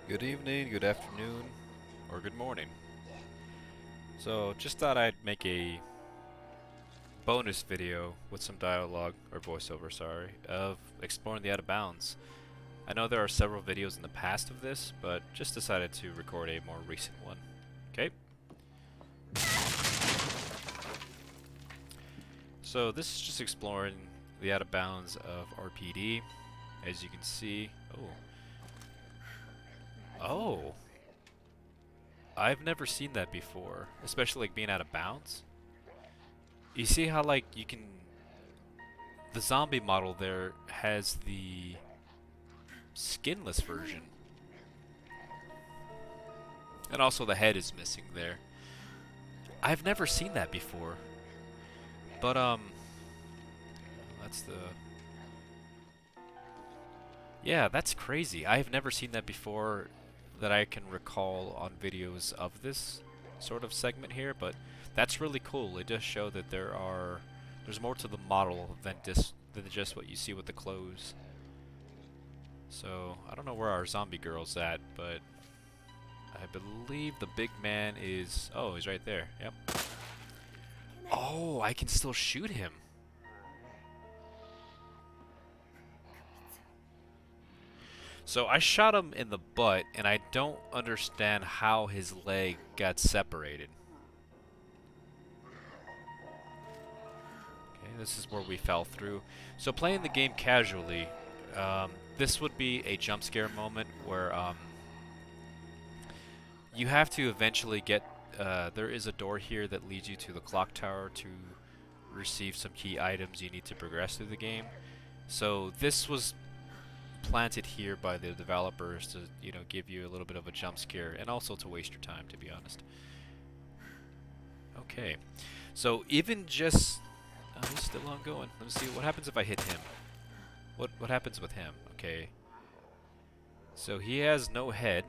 Good evening, good afternoon, or good morning. So, just thought I'd make a bonus video with some dialogue, or voiceover, sorry, of exploring the out of bounds. I know there are several videos in the past of this, but just decided to record a more recent one. Okay? So, this is just exploring the out of bounds of RPD. As you can see. Oh, I've never seen that before, especially like being out of bounds. You see how like you can the zombie model there has the skinless version. And also the head is missing there. I've never seen that before. But that's the yeah, that's crazy. I've never seen that before that I can recall on videos of this sort of segment here, but that's really cool. It does show that there's more to the model than just what you see with the clothes. So, I don't know where our zombie girl's at, but I believe the big man is... Oh, he's right there. Yep. Oh, I can still shoot him. So I shot him in the butt, and I don't understand how his leg got separated. Okay, this is where we fell through. So playing the game casually, this would be a jump scare moment where you have to eventually get... there is a door here that leads you to the clock tower to receive some key items you need to progress through the game. So this was planted here by the developers to, give you a little bit of a jump scare and also to waste your time, to be honest. Okay. So even just... Oh, he's still ongoing. Let me see what happens if I hit him. What happens with him? Okay. So he has no head.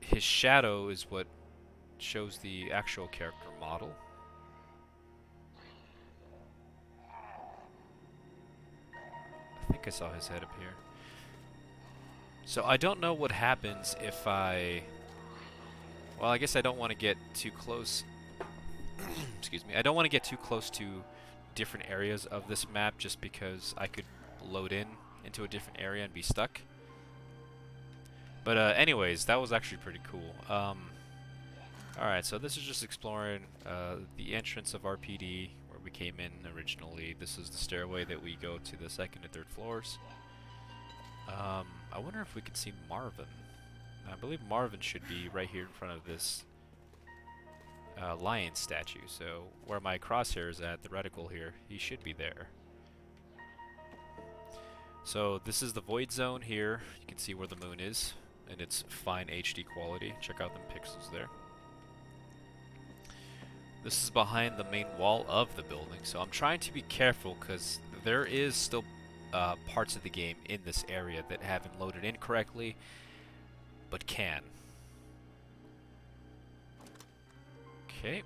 His shadow is what shows the actual character model. I think I saw his head up here. So I don't know what happens if I... Well, I guess I don't want to get too close. Excuse me. I don't want to get too close to different areas of this map just because I could load into a different area and be stuck. But anyways, that was actually pretty cool. Alright, so this is just exploring the entrance of RPD where we came in originally. This is the stairway that we go to the second and third floors. I wonder if we can see Marvin. I believe Marvin should be right here in front of this lion statue. So where my crosshair is at, the reticle here, he should be there. So this is the void zone here. You can see where the moon is, and it's fine HD quality. Check out them pixels there. This is behind the main wall of the building, so I'm trying to be careful because there is still parts of the game in this area that haven't loaded in correctly, but can. Okay,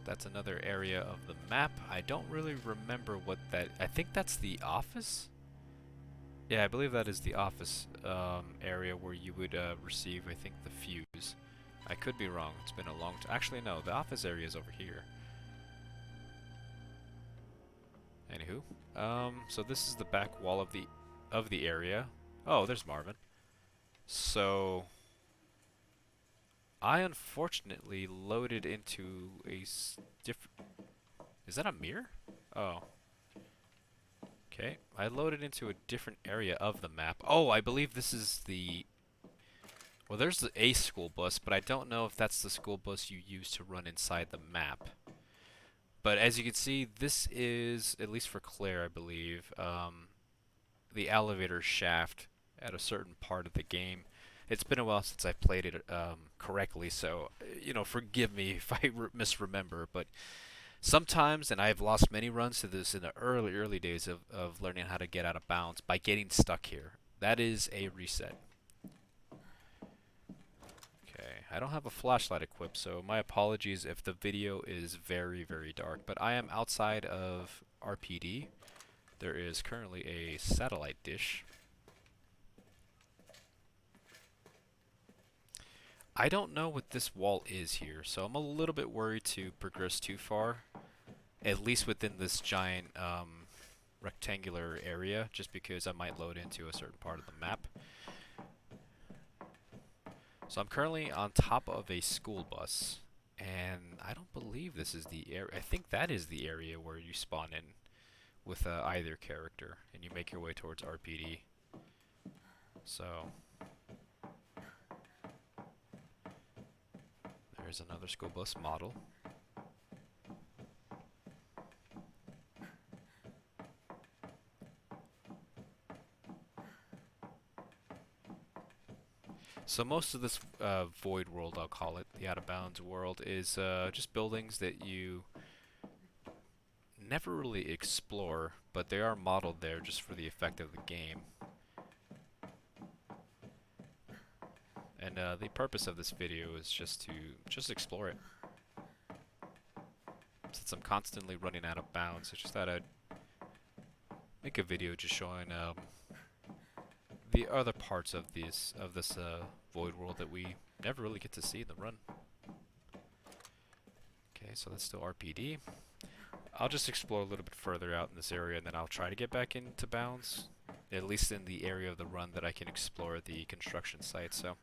that's another area of the map. I don't really remember what that... I think that's the office? Yeah, I believe that is the office area where you would receive, I think, the fuse. I could be wrong. It's been a long time. Actually, no. The office area is over here. Anywho, so this is the back wall of the area. Oh, there's Marvin. So I unfortunately loaded into a different... Is that a mirror? Oh. Okay, I loaded into a different area of the map. Oh, I believe this is the... Well, there's the A school bus, but I don't know if that's the school bus you use to run inside the map. But as you can see, this is, at least for Claire, I believe, the elevator shaft at a certain part of the game. It's been a while since I played it correctly, so, forgive me if I misremember, but sometimes, and I've lost many runs to this in the early days of learning how to get out of bounds by getting stuck here. That is a reset. Okay, I don't have a flashlight equipped, so my apologies if the video is very, very dark, but I am outside of RPD. There is currently a satellite dish. I don't know what this wall is here, so I'm a little bit worried to progress too far, at least within this giant rectangular area, just because I might load into a certain part of the map. So I'm currently on top of a school bus, and I don't believe this is the area. I think that is the area where you spawn in with either character, and you make your way towards RPD. So there's another school bus model. So most of this void world, I'll call it, the out of bounds world, is just buildings that you never really explore, but they are modeled there just for the effect of the game. And the purpose of this video is just to explore it. Since I'm constantly running out of bounds, I just thought I'd make a video just showing the other parts of this void world that we never really get to see in the run. Okay, so that's still RPD. I'll just explore a little bit further out in this area, and then I'll try to get back into bounds, at least in the area of the run that I can explore the construction site. So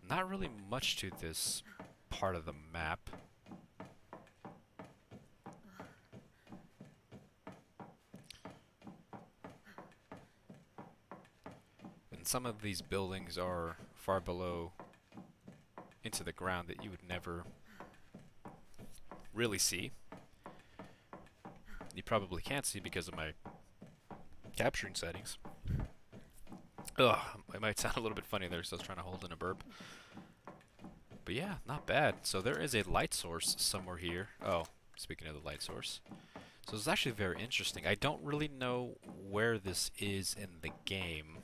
not really much to this part of the map. And some of these buildings are far below into the ground that you would never really see. You probably can't see because of my capturing settings. Ugh, it might sound a little bit funny there, so I was trying to hold in a burp. But yeah, not bad. So there is a light source somewhere here. Oh, speaking of the light source. So it's actually very interesting. I don't really know where this is in the game.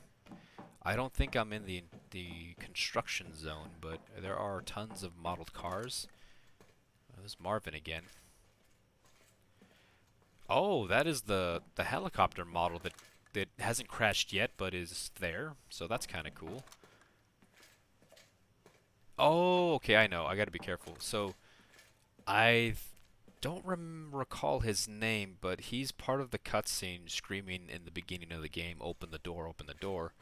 I don't think I'm in the construction zone, but there are tons of modeled cars. There's Marvin again. Oh, that is the helicopter model that hasn't crashed yet, but is there. So that's kind of cool. Oh, okay, I know. I got to be careful. So I don't recall his name, but he's part of the cutscene screaming in the beginning of the game, "Open the door, open the door."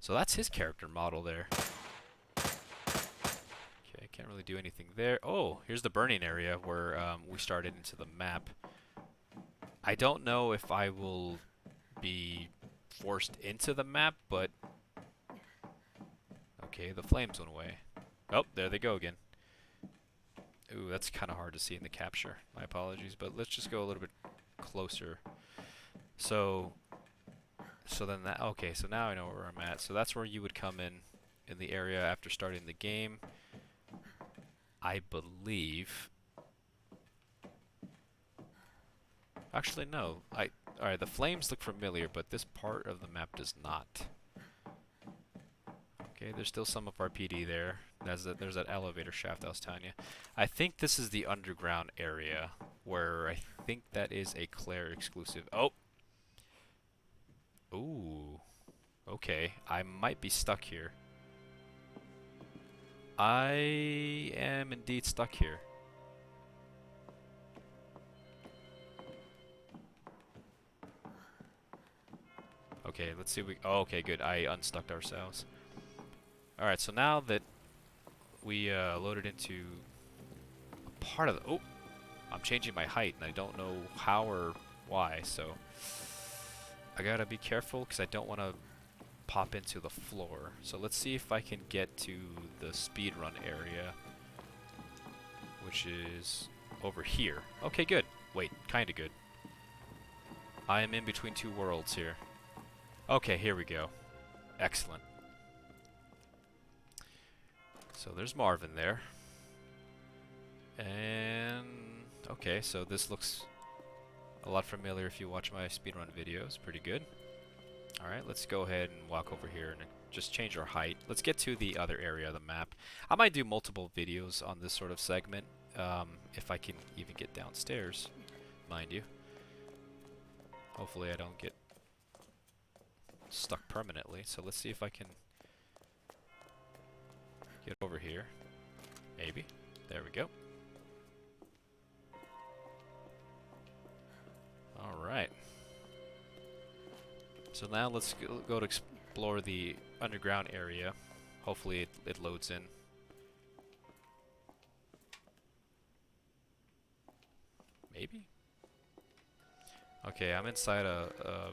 So that's his character model there. Okay, can't really do anything there. Oh, here's the burning area where we started into the map. I don't know if I will be forced into the map, but okay, the flames went away. Oh, there they go again. Ooh, that's kind of hard to see in the capture. My apologies, but let's just go a little bit closer. So then that, okay, so now I know where I'm at. So that's where you would come in the area after starting the game. I believe. Actually, no. Alright, the flames look familiar, but this part of the map does not. Okay, there's still some of our PD there. There's that elevator shaft I was telling you. I think this is the underground area, where I think that is a Claire exclusive. Oh! Ooh. Okay, I might be stuck here. I am indeed stuck here. Okay, let's see if we... Oh, okay, good. I unstuck ourselves. Alright, so now that we loaded into a part of the... Oh! I'm changing my height, and I don't know how or why, so... I gotta be careful, because I don't want to pop into the floor. So let's see if I can get to the speedrun area, which is over here. Okay, good. Wait, kinda good. I am in between two worlds here. Okay, here we go. Excellent. So there's Marvin there. And... okay, so this looks a lot familiar if you watch my speedrun videos. Pretty good. Alright, let's go ahead and walk over here and just change our height. Let's get to the other area of the map. I might do multiple videos on this sort of segment, if I can even get downstairs, mind you. Hopefully I don't get stuck permanently. So let's see if I can There we go. Alright. So now let's go to explore the underground area. Hopefully it loads in. Maybe? Okay, I'm inside a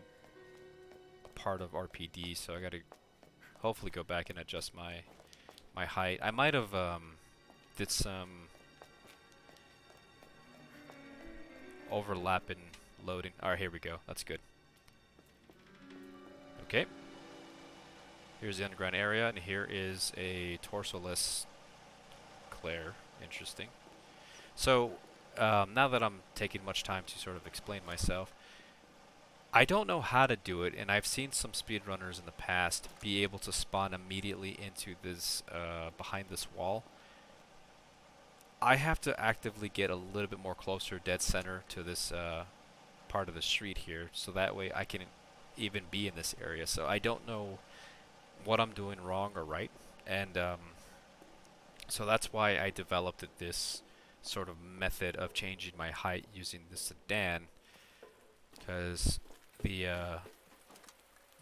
part of RPD, so I gotta hopefully go back and adjust my height. I might have did some overlap in loading. Alright, here we go. That's good. Okay. Here's the underground area, and here is a torso-less Claire. Interesting. So, now that I'm taking much time to sort of explain myself, I don't know how to do it, and I've seen some speedrunners in the past be able to spawn immediately into this, behind this wall. I have to actively get a little bit more closer, dead center, to this part of the street here, so that way I can even be in this area. So I don't know what I'm doing wrong or right, and so that's why I developed this sort of method of changing my height using the sedan, because the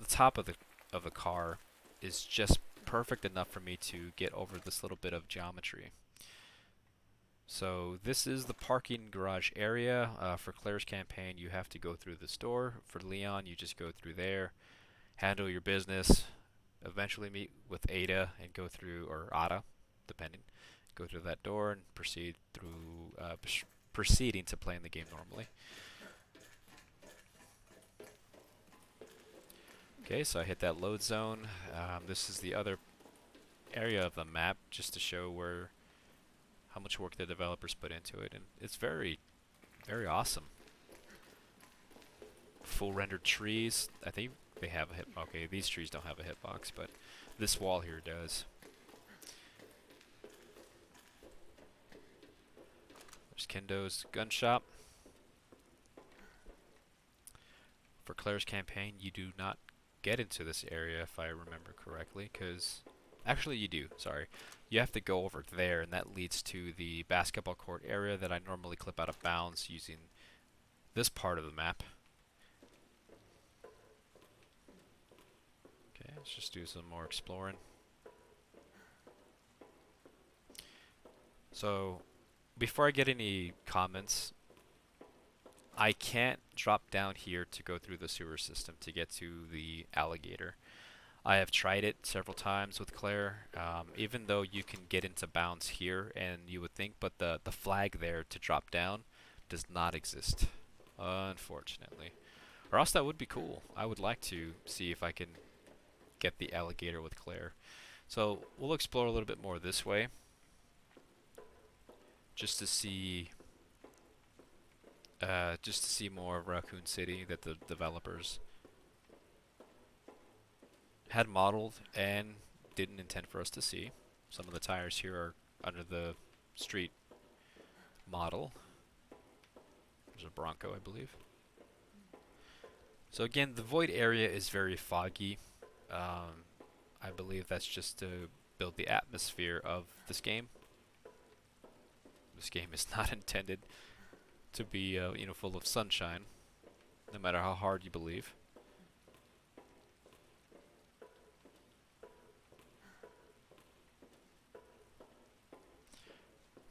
top of the car is just perfect enough for me to get over this little bit of geometry. So this is the parking garage area. For Claire's campaign, you have to go through this door. For Leon, you just go through there, handle your business, eventually meet with Ada and go through, or Ada, depending, go through that door and proceed through, proceeding to playing the game normally. Okay, so I hit that load zone. This is the other area of the map, just to show how much work the developers put into it, and it's very, very awesome. Full rendered trees. I think they have a hit. Okay, these trees don't have a hitbox, but this wall here does. There's Kendo's gun shop. For Claire's campaign, you do not get into this area, if I remember correctly, because actually you do, sorry. You have to go over there, and that leads to the basketball court area that I normally clip out of bounds using this part of the map. Okay, let's just do some more exploring. So, before I get any comments, I can't drop down here to go through the sewer system to get to the alligator. I have tried it several times with Claire, even though you can get into bounds here, and you would think, but the flag there to drop down does not exist, unfortunately. Or else that would be cool. I would like to see if I can get the alligator with Claire. So we'll explore a little bit more this way, just to see more of Raccoon City that the developers had modeled and didn't intend for us to see. Some of the tires here are under the street model. There's a Bronco, I believe. So again, the void area is very foggy. I believe that's just to build the atmosphere of this game. This game is not intended to be, full of sunshine, no matter how hard you believe.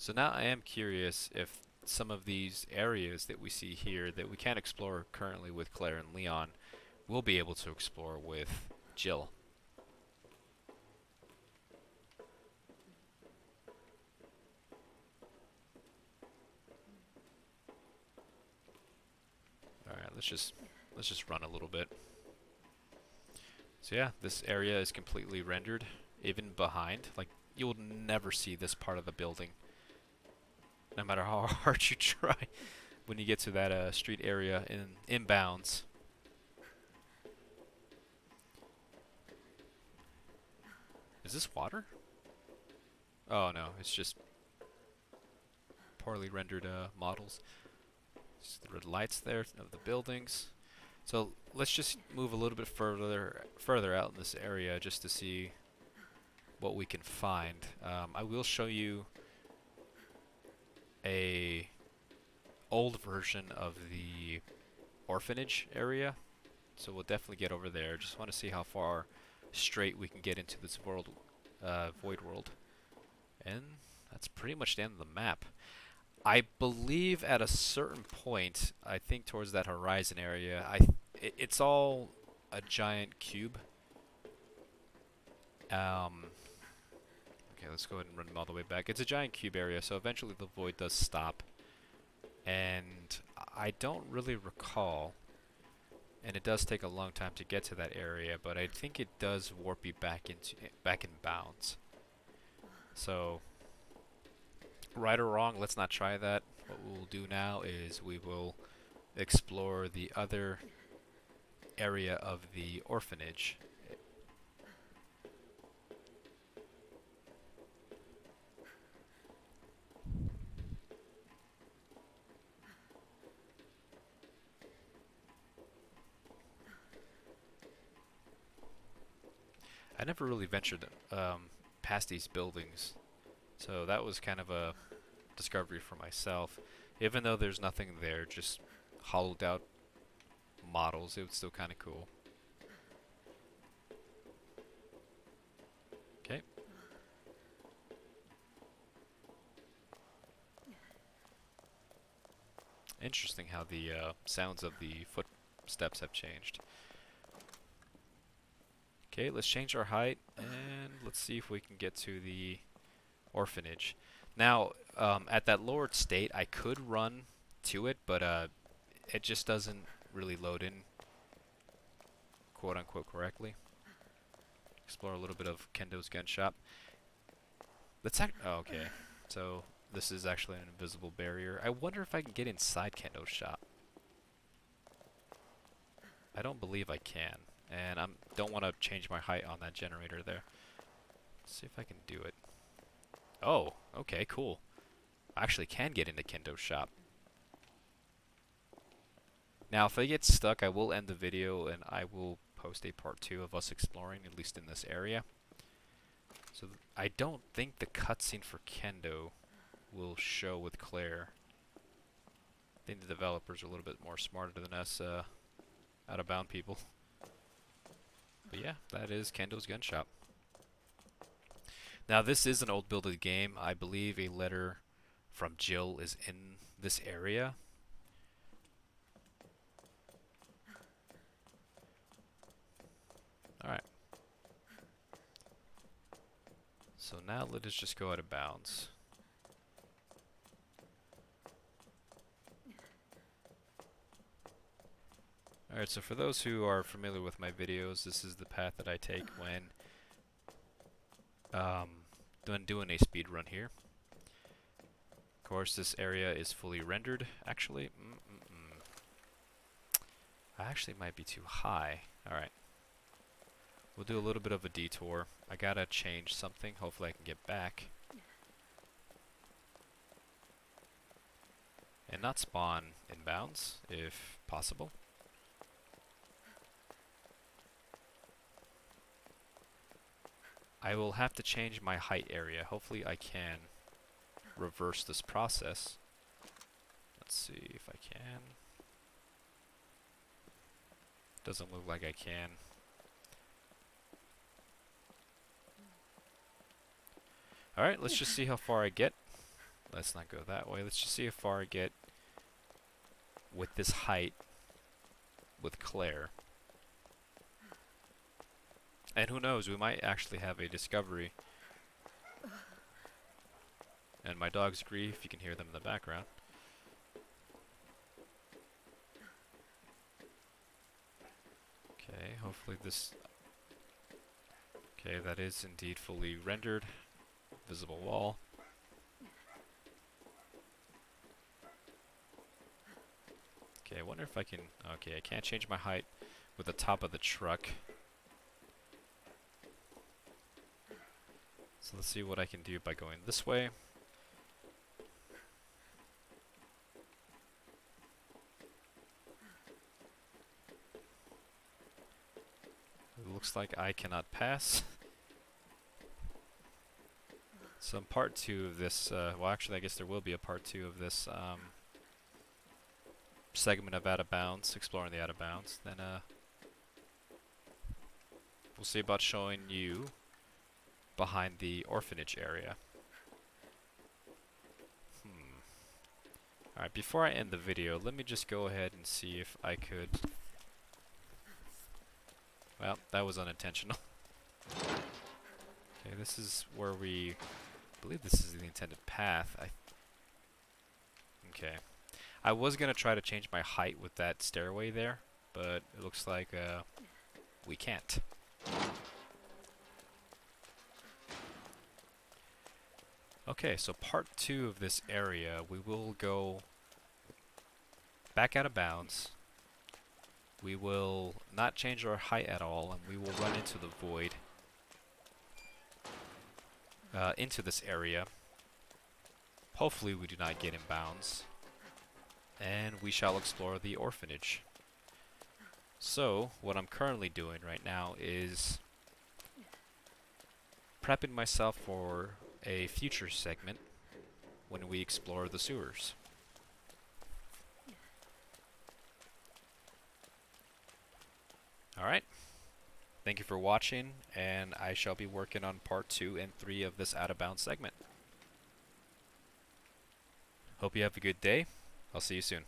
So now I am curious if some of these areas that we see here that we can't explore currently with Claire and Leon, we'll be able to explore with Jill. Alright, let's just run a little bit. So yeah, this area is completely rendered, even behind. Like, you'll never see this part of the building, no matter how hard you try, when you get to that street area in bounds. Is this water? Oh no, it's just poorly rendered models. Just the red lights there of the buildings. So let's just move a little bit further out in this area just to see what we can find. I will show you a old version of the orphanage area. So we'll definitely get over there. Just want to see how far straight we can get into this world, void world. And that's pretty much the end of the map. I believe at a certain point, I think towards that horizon area, it's all a giant cube. Okay, let's go ahead and run them all the way back. It's a giant cube area, so eventually the void does stop. And I don't really recall, and it does take a long time to get to that area, but I think it does warp you back in bounds. So, right or wrong, let's not try that. What we'll do now is we will explore the other area of the orphanage. I never really ventured past these buildings, so that was kind of a discovery for myself. Even though there's nothing there, just hollowed out models, it was still kind of cool. Okay. Interesting how the sounds of the footsteps have changed. Okay, let's change our height, and let's see if we can get to the orphanage. Now, at that lowered state, I could run to it, but it just doesn't really load in, quote-unquote, correctly. Explore a little bit of Kendo's gun shop. Oh, okay. So this is actually an invisible barrier. I wonder if I can get inside Kendo's shop. I don't believe I can, and I don't want to change my height on that generator there. Let's see if I can do it. Oh, okay, cool. I actually can get into Kendo's shop. Now, if I get stuck, I will end the video, and I will post a part 2 of us exploring, at least in this area. So I don't think the cutscene for Kendo will show with Claire. I think the developers are a little bit more smarter than us, out-of-bound people. But yeah, that is Kendo's gun shop. Now, this is an old builded game. I believe a letter from Jill is in this area. Alright. So now let us just go out of bounds. Alright, so for those who are familiar with my videos, this is the path that I take when doing a speed run here. Of course, this area is fully rendered, actually. I actually might be too high. Alright. We'll do a little bit of a detour. I gotta change something. Hopefully I can get back. And not spawn in bounds, if possible. I will have to change my height area. Hopefully I can reverse this process. Let's see if I can. Doesn't look like I can. Alright, let's just see how far I get. Let's not go that way. Let's just see how far I get with this height with Claire. And who knows, we might actually have a discovery. And my dogs agree, if you can hear them in the background. Okay, hopefully this... Okay, that is indeed fully rendered. Visible wall. Okay, I wonder if I can... Okay, I can't change my height with the top of the truck. So let's see what I can do by going this way. It looks like I cannot pass. some part 2 of this, well actually I guess there will be a part 2 of this segment of Out of Bounds, exploring the Out of Bounds. Then we'll see about showing you behind the orphanage area. Alright, before I end the video, let me just go ahead and see if I could... Well, that was unintentional. Okay, this is where we... I believe this is the intended path. Okay. I was going to try to change my height with that stairway there, but it looks like we can't. Okay, so part 2 of this area, we will go back out of bounds. We will not change our height at all, and we will run into the void, into this area. Hopefully we do not get in bounds. And we shall explore the orphanage. So, what I'm currently doing right now is prepping myself for a future segment when we explore the sewers. Alright, thank you for watching, and I shall be working on part 2 and 3 of this Out of Bounds segment. Hope you have a good day. I'll see you soon.